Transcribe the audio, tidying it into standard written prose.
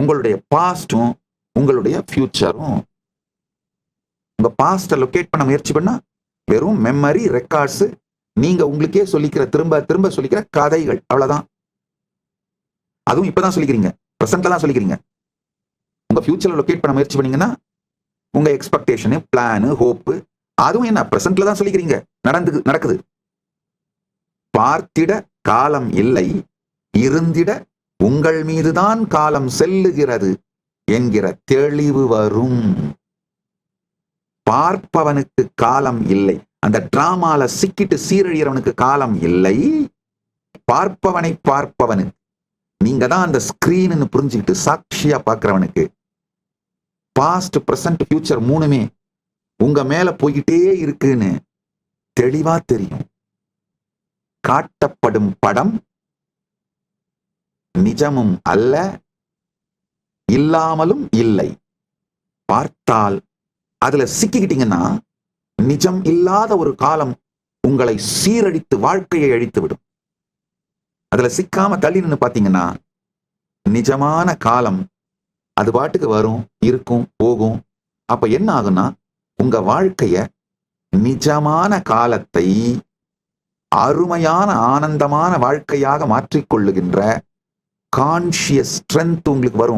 உங்களுடைய பாஸ்டும் உங்களுடைய ஃபியூச்சரும். உங்க பாஸ்ட லொகேட் பண்ண முயற்சி பண்ணா வெறும் மெமரி ரெக்கார்ட்ஸ், நீங்க உங்களுக்கே சொல்லிக்கிற திரும்ப திரும்ப சொல்லிக்கிற கதைகள், அவ்வளவுதான். அதுவும் இப்பதான் சொல்லிக்கிறீங்க, பிரசன்ட்ல தான் சொல்லிக்கிறீங்க. உங்க ஃபியூச்சர்ல லொகேட் பண்ண முயற்சி பண்ணீங்கன்னா உங்க எக்ஸ்பெக்டேஷன், பிளான், ஹோப், அதுவும் என்ன பிரசன்ட்ல தான் சொல்லிக்கிறீங்க, நடக்குது. பார்த்திட காலம் இல்லை, இருந்திட உங்கள் மீதுதான் காலம் செல்லுகிறது என்கிற தெளிவு வரும். பார்ப்பவனுக்கு காலம் இல்லை, அந்த டிராமால சிக்கிட்டு சீரழியறவனுக்கு காலம் இல்லை. பார்ப்பவனுக்கு நீங்க தான் அந்த ஸ்கிரீன் புரிஞ்சுக்கிட்டு சாட்சியா பார்க்கிறவனுக்கு பாஸ்ட், பிரசன்ட், ஃபியூச்சர் மூணுமே உங்க மேல போய்கிட்டே இருக்குன்னு தெளிவா தெரியும். காட்டப்படும் படம் நிஜமும் அல்ல, இல்லாமலும் இல்லை. பார்த்தால் அதுல சிக்கிக்கிட்டீங்கன்னா நிஜம் இல்லாத ஒரு காலம் உங்களை சீரழித்து வாழ்க்கையை அழித்து விடும். அதுல சிக்காம தள்ளி நின்று பாத்தீங்கன்னா நிஜமான காலம் அது பாட்டுக்கு வரும், இருக்கும், போகும். அப்ப என்ன ஆகும்னா உங்க வாழ்க்கைய, நிஜமான காலத்தை அருமையான ஆனந்தமான வாழ்க்கையாக மாற்றிக்கொள்ளுகின்ற கான்ஷியஸ் ஸ்ட்ரென்த் உங்களுக்கு வரும்.